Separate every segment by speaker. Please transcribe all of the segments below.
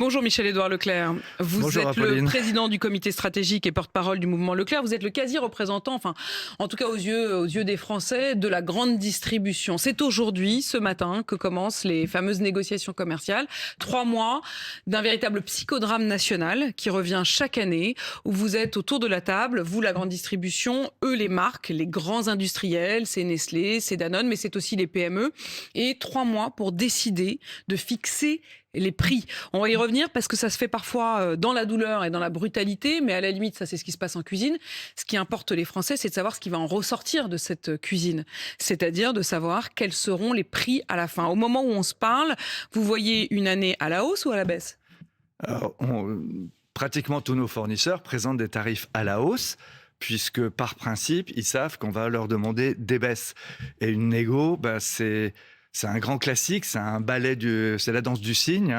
Speaker 1: Bonjour Michel-Édouard Leclerc. Vous
Speaker 2: Bonjour
Speaker 1: êtes
Speaker 2: Apolline.
Speaker 1: le président du comité stratégique et porte-parole du mouvement Leclerc. Vous êtes le quasi-représentant, enfin, en tout cas aux yeux des Français, de la grande distribution. C'est aujourd'hui, ce matin, que commencent les fameuses négociations commerciales. 3 mois d'un véritable psychodrame national qui revient chaque année, où vous êtes autour de la table, vous la grande distribution, eux les marques, les grands industriels, c'est Nestlé, c'est Danone, mais c'est aussi les PME. Et 3 mois pour décider de fixer les prix. On va y revenir parce que ça se fait parfois dans la douleur et dans la brutalité, mais à la limite, ça c'est ce qui se passe en cuisine. Ce qui importe les Français, c'est de savoir ce qui va en ressortir de cette cuisine. C'est-à-dire de savoir quels seront les prix à la fin. Au moment où on se parle, vous voyez une année à la hausse ou à la baisse ?
Speaker 2: Alors, pratiquement tous nos fournisseurs présentent des tarifs à la hausse, puisque par principe, ils savent qu'on va leur demander des baisses. Et une négo, c'est un grand classique, c'est un ballet, c'est la danse du cygne.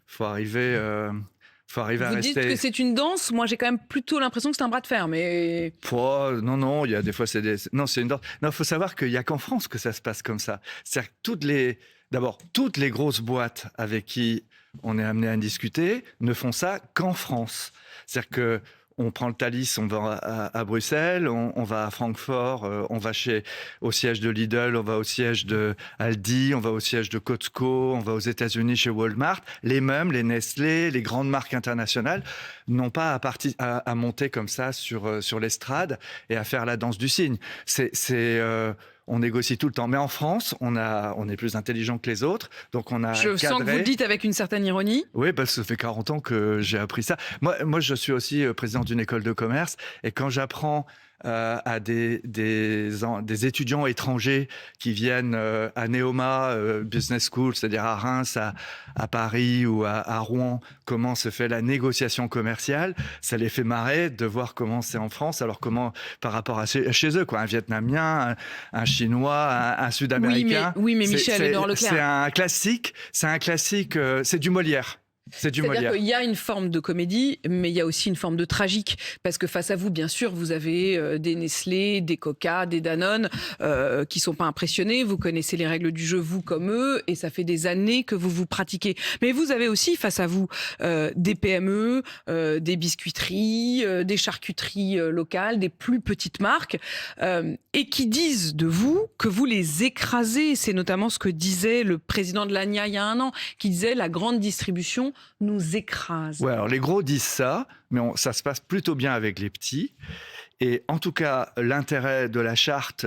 Speaker 2: Faut arriver à
Speaker 1: Vous
Speaker 2: rester.
Speaker 1: dites que c'est une danse. Moi, j'ai quand même plutôt l'impression que c'est un bras de fer. Mais
Speaker 2: Non, il y a des fois non, c'est une danse. Non, faut savoir qu'il y a qu'en France que ça se passe comme ça. C'est-à-dire que toutes les grosses boîtes avec qui on est amené à discuter ne font ça qu'en France. C'est-à-dire que on prend le Thalys, on va à Bruxelles, on va à Francfort, on va au siège de Lidl, on va au siège de Aldi, on va au siège de Costco, on va aux États-Unis chez Walmart. Les mêmes, les Nestlé, les grandes marques internationales n'ont pas à monter comme ça sur l'estrade et à faire la danse du cygne. On négocie tout le temps. Mais en France, on est plus intelligent que les autres. Donc on a
Speaker 1: je sens que vous le dites avec une certaine ironie.
Speaker 2: Oui, parce que ça fait 40 ans que j'ai appris ça. Moi, je suis aussi président d'une école de commerce. Et quand j'apprends à des étudiants étrangers qui viennent à Neoma Business School, c'est-à-dire à Reims, à Paris ou à Rouen, comment se fait la négociation commerciale, ça les fait marrer de voir comment c'est en France, alors comment par rapport à chez eux, quoi, un Vietnamien, un Chinois, un Sud-Américain.
Speaker 1: Oui, mais Michel-Édouard Leclerc.
Speaker 2: C'est un classique, c'est du Molière.
Speaker 1: C'est-à-dire qu'il y a une forme de comédie, mais il y a aussi une forme de tragique. Parce que face à vous, bien sûr, vous avez des Nestlé, des Coca, des Danone qui ne sont pas impressionnés. Vous connaissez les règles du jeu, vous comme eux, et ça fait des années que vous pratiquez. Mais vous avez aussi face à vous des PME, des biscuiteries, des charcuteries locales, des plus petites marques, et qui disent de vous que vous les écrasez. C'est notamment ce que disait le président de l'ANIA il y a un an, qui disait la grande distribution nous écrase.
Speaker 2: Ouais, alors les gros disent ça, mais ça se passe plutôt bien avec les petits. Et en tout cas, l'intérêt de la charte...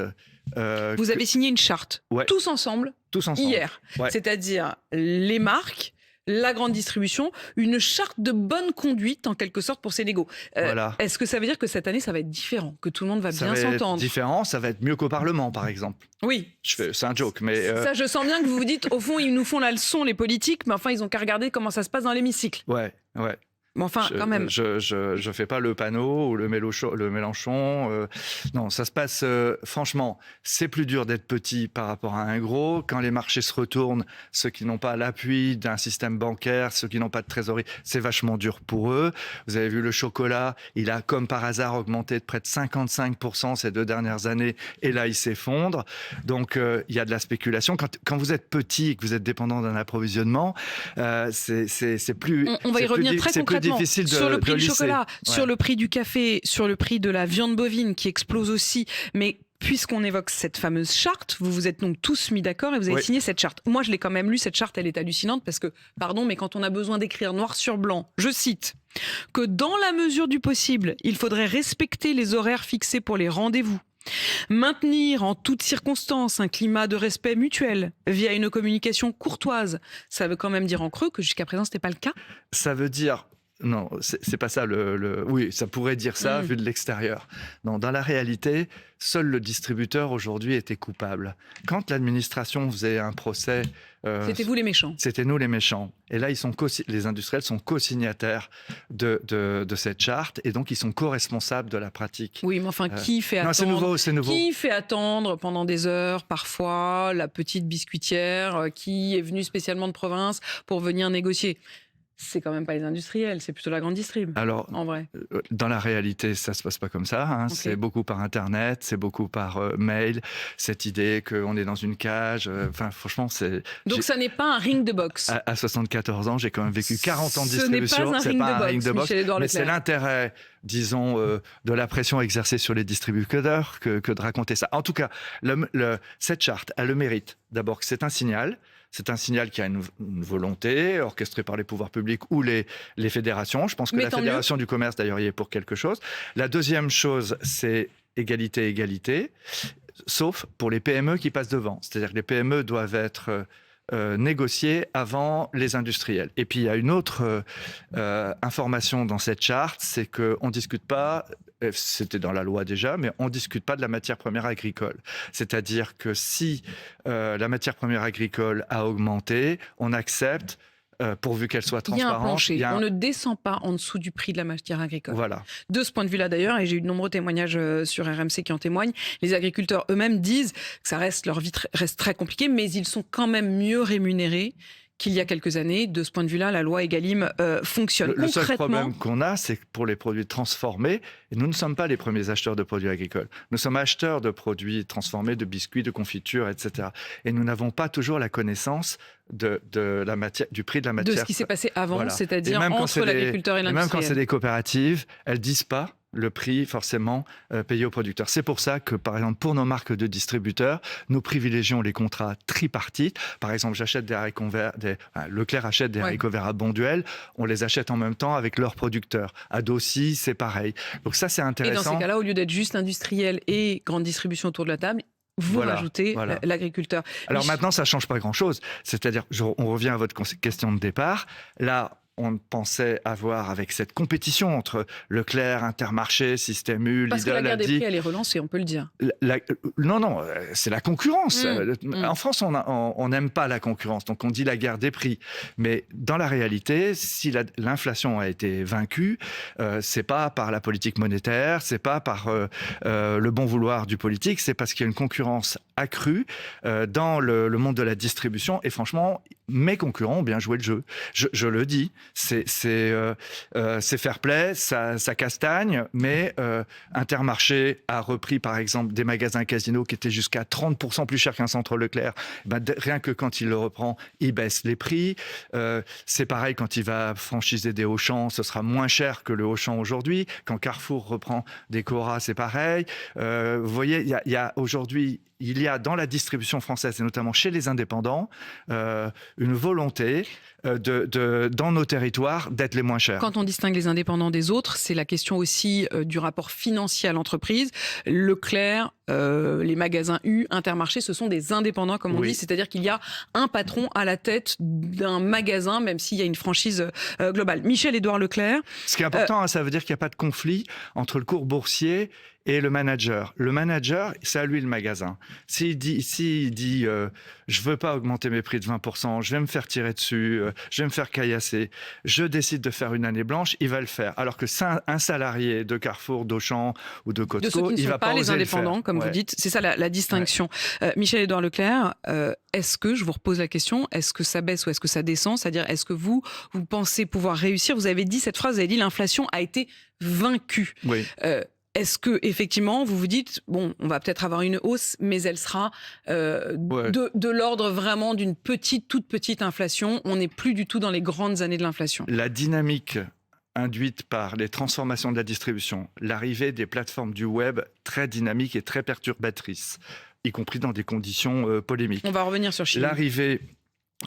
Speaker 1: Vous avez signé une charte,
Speaker 2: ouais,
Speaker 1: tous ensemble, hier. Ouais. C'est-à-dire les marques, la grande distribution, une charte de bonne conduite, en quelque sorte, pour ces négos.
Speaker 2: Voilà.
Speaker 1: Est-ce que ça veut dire que cette année, ça va être différent, que tout le monde va bien s'entendre ?
Speaker 2: Ça va être différent, ça va être mieux qu'au Parlement, par exemple.
Speaker 1: Oui.
Speaker 2: C'est un joke, mais...
Speaker 1: Ça, je sens bien que vous vous dites, au fond, ils nous font la leçon, les politiques, mais enfin, ils ont qu'à regarder comment ça se passe dans l'hémicycle.
Speaker 2: Ouais.
Speaker 1: Mais enfin, quand même.
Speaker 2: Je fais pas le panneau ou le Mélenchon. Non, ça se passe... franchement, c'est plus dur d'être petit par rapport à un gros. Quand les marchés se retournent, ceux qui n'ont pas l'appui d'un système bancaire, ceux qui n'ont pas de trésorerie, c'est vachement dur pour eux. Vous avez vu le chocolat, il a comme par hasard augmenté de près de 55% ces 2 dernières années. Et là, il s'effondre. Donc, il y a de la spéculation. Quand vous êtes petit et que vous êtes dépendant d'un approvisionnement, c'est plus...
Speaker 1: On va y revenir très concrètement. Sur le prix du chocolat, sur le prix du café, sur le prix de la viande bovine qui explose aussi. Mais puisqu'on évoque cette fameuse charte, vous vous êtes donc tous mis d'accord et vous avez signé cette charte. Moi, je l'ai quand même lue, cette charte, elle est hallucinante parce que, pardon, mais quand on a besoin d'écrire noir sur blanc, je cite, que dans la mesure du possible, il faudrait respecter les horaires fixés pour les rendez-vous. Maintenir en toutes circonstances un climat de respect mutuel via une communication courtoise. Ça veut quand même dire en creux que jusqu'à présent, ce n'était pas le cas ?
Speaker 2: Ça veut dire... Non, c'est pas ça. Oui, ça pourrait dire ça vu de l'extérieur. Non, dans la réalité, seul le distributeur aujourd'hui était coupable. Quand l'administration faisait un procès...
Speaker 1: c'était vous les méchants.
Speaker 2: C'était nous les méchants. Et là, les industriels sont co-signataires de cette charte et donc ils sont co-responsables de la pratique.
Speaker 1: Oui, mais enfin, qui fait attendre
Speaker 2: c'est nouveau.
Speaker 1: Qui fait attendre pendant des heures, parfois, la petite biscuitière qui est venue spécialement de province pour venir négocier ? C'est quand même pas les industriels, c'est plutôt la grande distrib,
Speaker 2: Alors,
Speaker 1: en vrai.
Speaker 2: dans la réalité, ça se passe pas comme ça. Hein.
Speaker 1: Ok.
Speaker 2: C'est beaucoup par Internet, c'est beaucoup par mail. Cette idée qu'on est dans une cage. Enfin, franchement,
Speaker 1: Donc ça n'est pas un ring de boxe.
Speaker 2: À 74 ans, j'ai quand même vécu 40 ans de distribution.
Speaker 1: Ce n'est pas un ring de boxe, Michel-Édouard
Speaker 2: mais
Speaker 1: Leclerc.
Speaker 2: c'est l'intérêt, disons, de la pression exercée sur les distributeurs que de raconter ça. En tout cas, cette charte a le mérite, d'abord, que c'est un signal. C'est un signal qui a une volonté orchestrée par les pouvoirs publics ou les fédérations. Je pense que la Fédération du commerce, d'ailleurs, y est pour quelque chose. La deuxième chose, c'est égalité, égalité, sauf pour les PME qui passent devant. C'est-à-dire que les PME doivent être négociées avant les industriels. Et puis, il y a une autre information dans cette charte, c'est qu'on ne discute pas, c'était dans la loi déjà, mais on ne discute pas de la matière première agricole. C'est-à-dire que si la matière première agricole a augmenté, on accepte, pourvu qu'elle soit transparente.
Speaker 1: Il y a un plancher. On ne descend pas en dessous du prix de la matière agricole.
Speaker 2: Voilà.
Speaker 1: De ce point de vue-là d'ailleurs, et j'ai eu de nombreux témoignages sur RMC qui en témoignent, les agriculteurs eux-mêmes disent que leur vie reste très compliquée, mais ils sont quand même mieux rémunérés qu'il y a quelques années. De ce point de vue-là, la loi Egalim fonctionne.
Speaker 2: Le seul problème qu'on a, c'est que pour les produits transformés, et nous ne sommes pas les premiers acheteurs de produits agricoles. Nous sommes acheteurs de produits transformés, de biscuits, de confitures, etc. Et nous n'avons pas toujours la connaissance du prix de la matière.
Speaker 1: De ce qui s'est passé avant,
Speaker 2: voilà.
Speaker 1: C'est-à-dire entre l'agriculteur et l'industriel.
Speaker 2: Même quand c'est des coopératives, elles ne disent pas le prix forcément payé aux producteurs. C'est pour ça que, par exemple, pour nos marques de distributeurs, nous privilégions les contrats tripartites. Par exemple, j'achète des haricots verts, Leclerc achète des haricots verts à Bonduel, on les achète en même temps avec leurs producteurs. À Daucy, c'est pareil. Donc ça, c'est intéressant.
Speaker 1: Et dans ces cas-là, au lieu d'être juste industriel et grande distribution autour de la table, vous rajoutez l'agriculteur.
Speaker 2: Alors maintenant, ça ne change pas grand-chose. C'est-à-dire, on revient à votre question de départ. Là, on pensait avoir avec cette compétition entre Leclerc, Intermarché, Système U, Lidl.
Speaker 1: Parce que la guerre des prix, elle est relancée, on peut le dire.
Speaker 2: Non, c'est la concurrence. En France, on n'aime pas la concurrence, donc on dit la guerre des prix. Mais dans la réalité, si l'inflation a été vaincue, c'est pas par la politique monétaire, c'est pas par le bon vouloir du politique, c'est parce qu'il y a une concurrence accrue dans le monde de la distribution. Et franchement, mes concurrents ont bien joué le jeu. Je le dis. C'est fair play, ça castagne, mais Intermarché a repris par exemple des magasins Casino qui étaient jusqu'à 30% plus chers qu'un centre Leclerc. Rien que quand il le reprend, il baisse les prix. C'est pareil quand il va franchiser des Auchan, ce sera moins cher que le Auchan aujourd'hui. Quand Carrefour reprend des Cora, c'est pareil. Vous voyez, il y a aujourd'hui, il y a dans la distribution française, et notamment chez les indépendants, une volonté dans nos territoires d'être les moins chers.
Speaker 1: Quand on distingue les indépendants des autres, c'est la question aussi du rapport financier à l'entreprise. Leclerc, les magasins U, Intermarché, ce sont des indépendants, comme on dit. C'est-à-dire qu'il y a un patron à la tête d'un magasin, même s'il y a une franchise globale. Michel-Édouard Leclerc.
Speaker 2: Ce qui est important, ça veut dire qu'il n'y a pas de conflit entre le cours boursier et le manager. Le manager, c'est à lui le magasin. S'il dit je veux pas augmenter mes prix de 20%, je vais me faire tirer dessus, je vais me faire caillasser, je décide de faire une année blanche, il va le faire. Alors que un salarié de Carrefour, d'Auchan ou de Costco, il va pas oser le faire.
Speaker 1: De ceux qui ne sont pas les indépendants, comme vous dites, c'est ça la distinction. Michel-Édouard Leclerc, est-ce que, je vous repose la question, est-ce que ça baisse ou est-ce que ça descend? C'est-à-dire, est-ce que vous pensez pouvoir réussir? Vous avez dit cette phrase, vous avez dit l'inflation a été vaincue.
Speaker 2: Oui.
Speaker 1: Est-ce que effectivement vous vous dites bon, on va peut-être avoir une hausse, mais elle sera de l'ordre vraiment d'une toute petite inflation. On n'est plus du tout dans les grandes années de l'inflation.
Speaker 2: La dynamique induite par les transformations de la distribution, l'arrivée des plateformes du web très dynamiques et très perturbatrices, y compris dans des conditions polémiques.
Speaker 1: On va revenir sur Chine.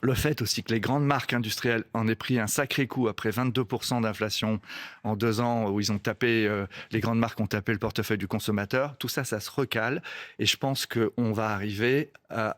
Speaker 2: Le fait aussi que les grandes marques industrielles en aient pris un sacré coup après 22% d'inflation en 2 ans où ils ont tapé, les grandes marques ont tapé le portefeuille du consommateur, tout ça, ça se recale. Et je pense qu'on va arriver à...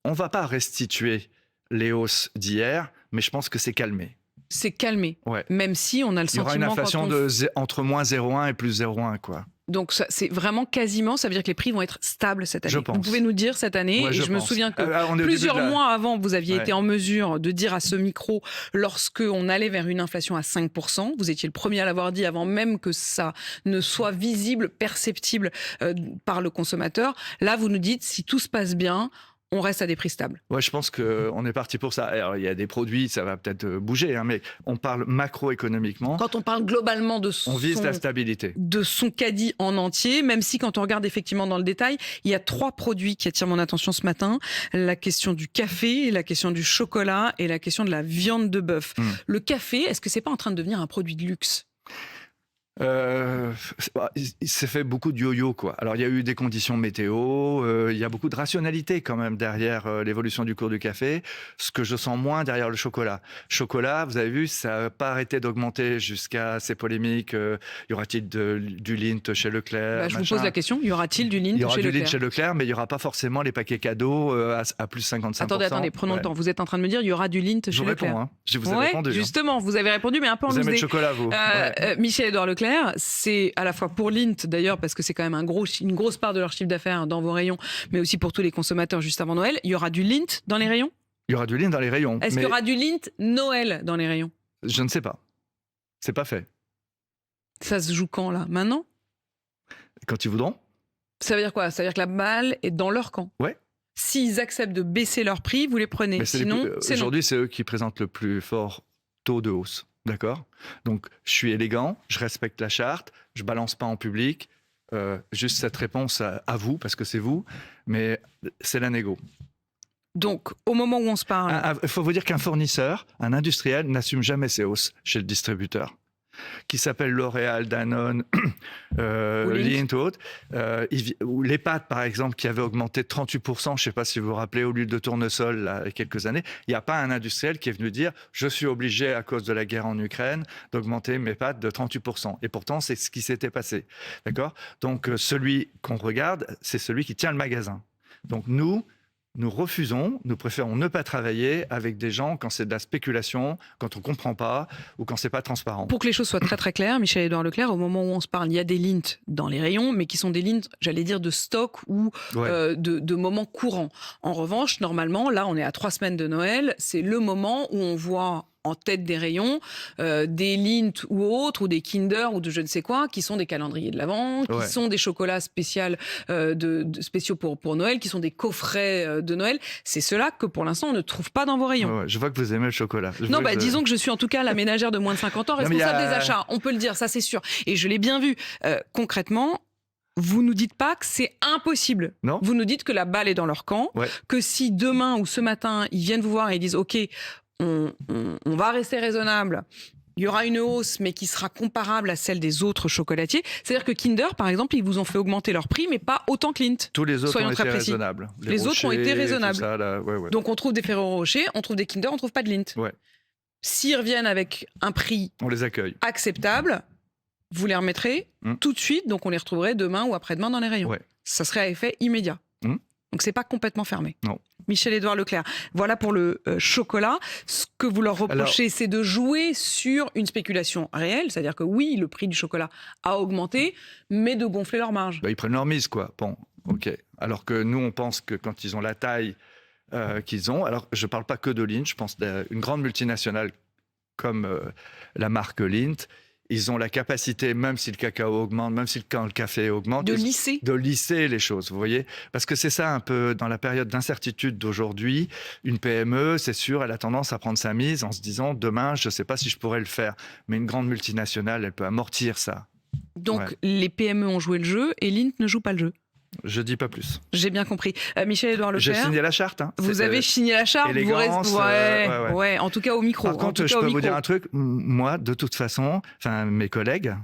Speaker 2: On ne va pas restituer les hausses d'hier, mais je pense que c'est calmé.
Speaker 1: C'est calmé, même si on a le sentiment...
Speaker 2: Il y aura une inflation entre moins 0,1 et plus 0,1, quoi.
Speaker 1: Donc c'est vraiment quasiment, ça veut dire que les prix vont être stables cette année.
Speaker 2: Je pense.
Speaker 1: Vous pouvez nous dire cette année, et je me souviens que plusieurs mois avant, vous aviez été en mesure de dire à ce micro, lorsqu'on allait vers une inflation à 5%, vous étiez le premier à l'avoir dit avant même que ça ne soit visible, perceptible par le consommateur. Là, vous nous dites, si tout se passe bien, on reste à des prix stables.
Speaker 2: Ouais, je pense qu'on est parti pour ça. Alors, il y a des produits, ça va peut-être bouger, hein, mais on parle macroéconomiquement.
Speaker 1: Quand on parle globalement
Speaker 2: on vise la stabilité.
Speaker 1: De son caddie en entier, même si quand on regarde effectivement dans le détail, il y a 3 produits qui attirent mon attention ce matin. La question du café, la question du chocolat et la question de la viande de bœuf. Le café, est-ce que c'est pas en train de devenir un produit de luxe ?
Speaker 2: Il s'est fait beaucoup de yo-yo, quoi. Alors, il y a eu des conditions météo, il y a beaucoup de rationalité quand même derrière l'évolution du cours du café, ce que je sens moins derrière le chocolat. Chocolat, vous avez vu, ça n'a pas arrêté d'augmenter jusqu'à ces polémiques. Y aura-t-il du Lindt chez Leclerc
Speaker 1: Je vous pose la question, y aura-t-il du Lindt chez Leclerc ?
Speaker 2: Il y aura du Lindt chez Leclerc, mais il n'y aura pas forcément les paquets cadeaux à plus 55%.
Speaker 1: Attendez, prenons le temps. Vous êtes en train de me dire il y aura du Lindt chez Leclerc.
Speaker 2: Hein. Je vous ai répondu.
Speaker 1: Justement, vous avez répondu, mais un peu en loose.
Speaker 2: Vous aimez le chocolat, vous
Speaker 1: Michel-Édouard Leclerc, c'est à la fois pour Lindt d'ailleurs, parce que c'est quand même une grosse part de leur chiffre d'affaires dans vos rayons, mais aussi pour tous les consommateurs juste avant Noël. Il y aura du Lindt dans les rayons ?
Speaker 2: Il y aura du Lindt dans les rayons.
Speaker 1: Est-ce qu'il y aura du Lindt Noël dans les rayons ?
Speaker 2: Je ne sais pas. C'est pas fait.
Speaker 1: Ça se joue quand, là ? Maintenant ?
Speaker 2: Quand ils voudront.
Speaker 1: Ça veut dire quoi ? Ça veut dire que la balle est dans leur camp ?
Speaker 2: Ouais.
Speaker 1: S'ils acceptent de baisser leur prix, vous les prenez. Sinon, c'est
Speaker 2: aujourd'hui, c'est eux qui présentent le plus fort taux de hausse. D'accord ? Donc, je suis élégant, je respecte la charte, je balance pas en public. Juste cette réponse à vous, parce que c'est vous, mais c'est la négo.
Speaker 1: Donc, au moment où on se parle...
Speaker 2: Il faut vous dire qu'un fournisseur, un industriel, n'assume jamais ses hausses chez le distributeur. Qui s'appelle L'Oréal, Danone, Lindt ou autres, ou les pâtes par exemple qui avaient augmenté de 38%, je ne sais pas si vous vous rappelez, au l'huile de tournesol là, il y a quelques années, il n'y a pas un industriel qui est venu dire je suis obligé à cause de la guerre en Ukraine d'augmenter mes pâtes de 38%. Et pourtant c'est ce qui s'était passé. D'accord ? Donc celui qu'on regarde, c'est celui qui tient le magasin. Donc nous refusons, nous préférons ne pas travailler avec des gens quand c'est de la spéculation, quand on ne comprend pas ou quand c'est pas transparent.
Speaker 1: Pour que les choses soient très très claires, Michel-Édouard Leclerc, au moment où on se parle, il y a des Lindt dans les rayons, mais qui sont des Lindt, j'allais dire, de stock ou de moments courants. En revanche, normalement, là, on est à 3 semaines de Noël, c'est le moment où on voit en tête des rayons, des Lindt ou autres, ou des Kinder ou de je ne sais quoi, qui sont des calendriers de l'Avent, qui sont des chocolats spéciaux pour Noël, qui sont des coffrets de Noël. C'est cela que pour l'instant on ne trouve pas dans vos rayons.
Speaker 2: Je vois que vous aimez le chocolat.
Speaker 1: Disons que je suis en tout cas la ménagère de moins de 50 ans, responsable des achats, on peut le dire, ça c'est sûr. Et je l'ai bien vu. Concrètement, vous nous dites pas que c'est impossible.
Speaker 2: Non.
Speaker 1: Vous nous dites que la balle est dans leur camp, que si demain ou ce matin, ils viennent vous voir et ils disent « Ok, on va rester raisonnable, il y aura une hausse, mais qui sera comparable à celle des autres chocolatiers. » C'est-à-dire que Kinder, par exemple, ils vous ont fait augmenter leur prix, mais pas autant que Lindt.
Speaker 2: Tous les autres ont été raisonnables.
Speaker 1: Les autres ont été raisonnables.
Speaker 2: Ça, là,
Speaker 1: Donc on trouve des Ferrero Rocher, on trouve des Kinder, on trouve pas de Lindt. S'ils reviennent avec un prix
Speaker 2: on les accueille.
Speaker 1: Acceptable, vous les remettrez tout de suite, donc on les retrouverait demain ou après-demain dans les rayons. Ça serait à effet immédiat. Donc c'est pas complètement fermé.
Speaker 2: Non.
Speaker 1: Michel-Édouard Leclerc, voilà pour le chocolat. Ce que vous leur reprochez, c'est de jouer sur une spéculation réelle, c'est-à-dire que oui, le prix du chocolat a augmenté, mais de gonfler leur marge.
Speaker 2: Ils prennent leur mise, quoi. Bon, ok. Alors que nous, on pense que quand ils ont la taille qu'ils ont, alors je parle pas que de Lindt, je pense d'une grande multinationale comme la marque Lindt, ils ont la capacité, même si le cacao augmente, même si le café augmente, de lisser les choses, vous voyez ? Parce que c'est ça un peu, dans la période d'incertitude d'aujourd'hui, une PME, c'est sûr, elle a tendance à prendre sa mise en se disant, demain, je ne sais pas si je pourrais le faire. Mais une grande multinationale, elle peut amortir ça.
Speaker 1: Donc, les PME ont joué le jeu et Lindt ne joue pas le jeu.
Speaker 2: Je dis pas plus.
Speaker 1: J'ai bien compris. Michel-Édouard Leclerc.
Speaker 2: J'ai signé la charte. Hein.
Speaker 1: Vous avez signé la charte.
Speaker 2: Élégance,
Speaker 1: ouais, en tout cas au micro.
Speaker 2: Par contre, je peux vous dire un truc. Moi, de toute façon, mes collègues,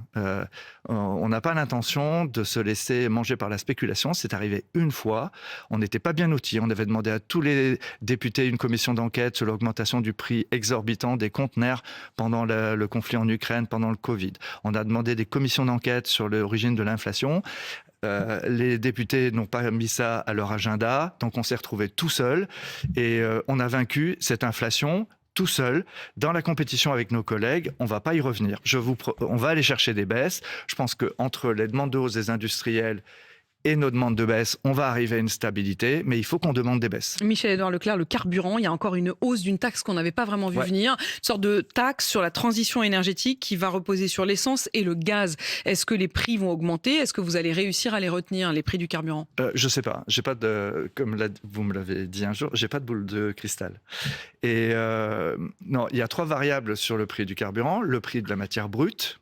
Speaker 2: on n'a pas l'intention de se laisser manger par la spéculation. C'est arrivé une fois. On n'était pas bien outillés. On avait demandé à tous les députés une commission d'enquête sur l'augmentation du prix exorbitant des conteneurs pendant le conflit en Ukraine, pendant le Covid. On a demandé des commissions d'enquête sur l'origine de l'inflation. Les députés n'ont pas mis ça à leur agenda, donc on s'est retrouvé tout seul et on a vaincu cette inflation tout seul dans la compétition avec nos collègues. On ne va pas y revenir. On va aller chercher des baisses. Je pense qu'entre les demandes de hausse des industriels et nos demandes de baisse, on va arriver à une stabilité, mais il faut qu'on demande des baisses.
Speaker 1: Michel-Édouard Leclerc, le carburant, il y a encore une hausse d'une taxe qu'on n'avait pas vraiment vu venir, une sorte de taxe sur la transition énergétique qui va reposer sur l'essence et le gaz. Est-ce que les prix vont augmenter? Est-ce que vous allez réussir à les retenir, les prix du carburant?
Speaker 2: Je sais pas. J'ai pas de, comme vous me l'avez dit un jour, j'ai pas de boule de cristal. Et non, il y a 3 variables sur le prix du carburant. Le prix de la matière brute.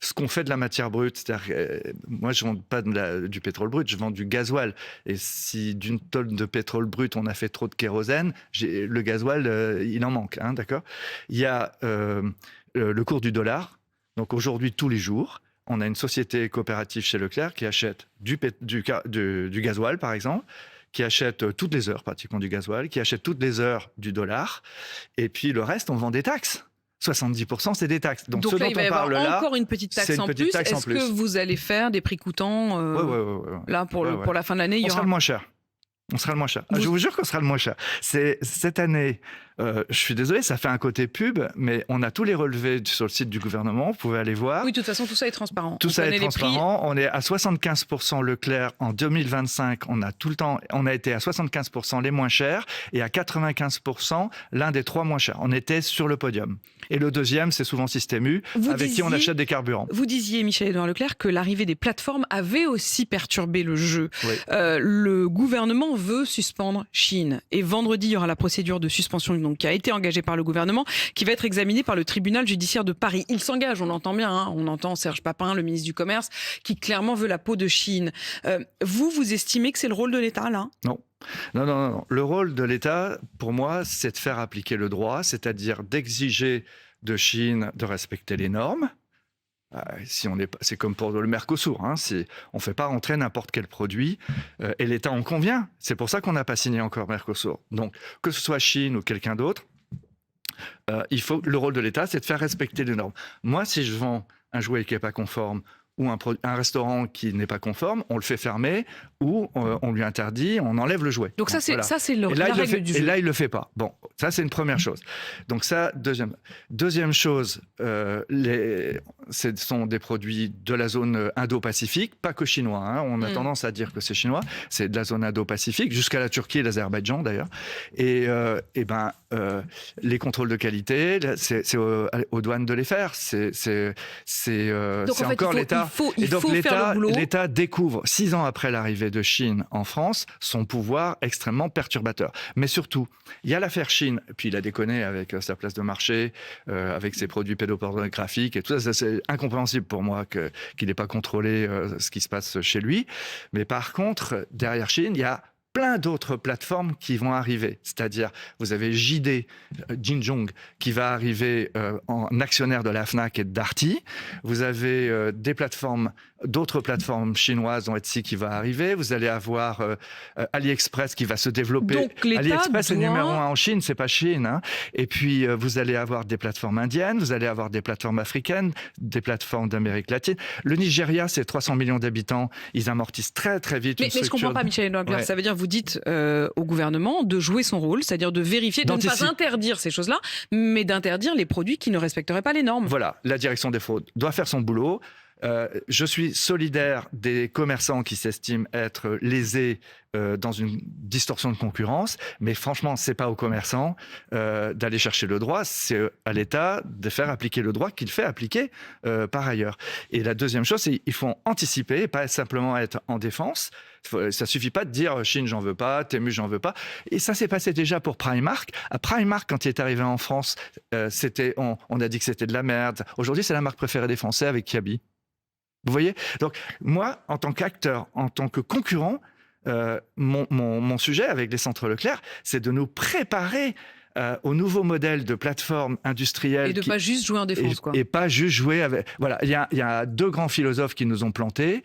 Speaker 2: Ce qu'on fait de la matière brute, c'est-à-dire, moi je ne vends pas du pétrole brut, je vends du gasoil. Et si d'une tonne de pétrole brut, on a fait trop de kérosène, le gasoil, il en manque, hein, d'accord? Il y a le cours du dollar. Donc aujourd'hui, tous les jours, on a une société coopérative chez Leclerc qui achète du gasoil, par exemple, qui achète toutes les heures pratiquement du gasoil, qui achète toutes les heures du dollar. Et puis le reste, on vend des taxes. 70%, c'est des taxes. Donc ce
Speaker 1: là,
Speaker 2: dont
Speaker 1: il va y
Speaker 2: on parle
Speaker 1: avoir
Speaker 2: là,
Speaker 1: encore une petite taxe en plus. Est-ce que vous allez faire des prix coûtants là pour la fin de l'année?
Speaker 2: On sera le moins cher. On sera le moins cher. Je vous jure qu'on sera le moins cher. Cette année, je suis désolé, ça fait un côté pub, mais on a tous les relevés sur le site du gouvernement. Vous pouvez aller voir.
Speaker 1: Oui, de toute façon, tout ça est transparent.
Speaker 2: Tout ça est transparent. On est à 75% Leclerc en 2025. On a été à 75% les moins chers et à 95% l'un des 3 moins chers. On était sur le podium. Et le deuxième, c'est souvent Système U, avec qui on achète des carburants.
Speaker 1: Vous disiez, Michel-Édouard Leclerc, que l'arrivée des plateformes avait aussi perturbé le jeu.
Speaker 2: Oui.
Speaker 1: Le gouvernement veut suspendre Shein. Et vendredi, il y aura la procédure de suspension qui a été engagée par le gouvernement, qui va être examinée par le tribunal judiciaire de Paris. Il s'engage, on l'entend bien, hein, on entend Serge Papin, le ministre du Commerce, qui clairement veut la peau de Shein. Vous estimez que c'est le rôle de l'État, là ?
Speaker 2: Non. Non. Le rôle de l'État, pour moi, c'est de faire appliquer le droit, c'est-à-dire d'exiger de Chine de respecter les normes. C'est comme pour le Mercosur, hein, on ne fait pas rentrer n'importe quel produit et l'État en convient. C'est pour ça qu'on n'a pas signé encore Mercosur. Donc, que ce soit Chine ou quelqu'un d'autre, le rôle de l'État, c'est de faire respecter les normes. Moi, si je vends un jouet qui n'est pas conforme ou un restaurant qui n'est pas conforme, on le fait fermer ou on lui interdit, on enlève le jouet.
Speaker 1: Donc ça, c'est la règle du jeu.
Speaker 2: Et là, il ne le fait pas. Bon, ça, c'est une première chose. Donc ça, deuxième chose, ce sont des produits de la zone Indo-Pacifique, pas que chinois. Hein. On a tendance à dire que c'est chinois. C'est de la zone Indo-Pacifique, jusqu'à la Turquie et l'Azerbaïdjan, d'ailleurs. Et les contrôles de qualité, c'est aux douanes de les faire. C'est encore l'État.
Speaker 1: Il faut faire le boulot.
Speaker 2: L'État découvre, 6 ans après l'arrivée de Chine en France, son pouvoir extrêmement perturbateur. Mais surtout, il y a l'affaire Chine, puis il a déconné avec sa place de marché, avec ses produits pédopornographiques et tout ça. C'est incompréhensible pour moi qu'il n'ait pas contrôlé ce qui se passe chez lui. Mais par contre, derrière Chine, il y a plein d'autres plateformes qui vont arriver. C'est-à-dire, vous avez JD, Jinjong, qui va arriver en actionnaire de la Fnac et de Darty. Vous avez d'autres plateformes chinoises, dont Etsy, qui va arriver. Vous allez avoir AliExpress qui va se développer.
Speaker 1: Donc,
Speaker 2: AliExpress est numéro 1 en Chine, c'est pas Chine. Hein. Et puis, vous allez avoir des plateformes indiennes, vous allez avoir des plateformes africaines, des plateformes d'Amérique latine. Le Nigeria, c'est 300 millions d'habitants. Ils amortissent très, très vite une structure.
Speaker 1: Mais je comprends pas, Michel-Édouard Leclerc. Ça veut dire vous dites au gouvernement de jouer son rôle, c'est-à-dire de vérifier, de ne pas interdire ces choses-là, mais d'interdire les produits qui ne respecteraient pas les normes.
Speaker 2: Voilà, la direction des fraudes doit faire son boulot. Je suis solidaire des commerçants qui s'estiment être lésés dans une distorsion de concurrence, mais franchement, c'est pas aux commerçants d'aller chercher le droit, c'est à l'État de faire appliquer le droit qu'il fait appliquer par ailleurs. Et la deuxième chose, c'est qu'il faut anticiper, pas simplement être en défense. Ça suffit pas de dire Chine, j'en veux pas, Temu, j'en veux pas. Et ça s'est passé déjà pour Primark. À Primark, quand il est arrivé en France, on a dit que c'était de la merde. Aujourd'hui, c'est la marque préférée des Français avec Kiabi. Vous voyez? Donc, moi, en tant qu'acteur, en tant que concurrent, mon sujet avec les centres Leclerc, c'est de nous préparer au nouveau modèle de plateforme industrielle.
Speaker 1: Et de pas juste jouer en défense, quoi.
Speaker 2: Et pas juste jouer avec... Voilà, il y a 2 grands philosophes qui nous ont plantés.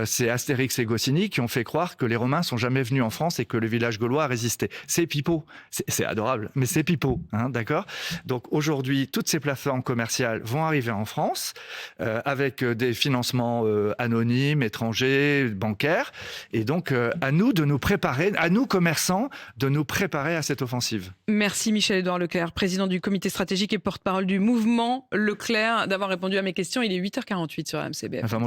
Speaker 2: C'est Astérix et Goscinny qui ont fait croire que les Romains sont jamais venus en France et que le village gaulois a résisté. C'est pipeau. C'est adorable, mais c'est pipeau, hein, d'accord? Donc aujourd'hui, toutes ces plateformes commerciales vont arriver en France avec des financements anonymes, étrangers, bancaires. Et donc, à nous de nous préparer, à nous commerçants, de nous préparer à cette offensive.
Speaker 1: Merci Michel-Édouard Leclerc, président du comité stratégique et porte-parole du mouvement Leclerc, d'avoir répondu à mes questions. Il est 8h48 sur RMC BFM.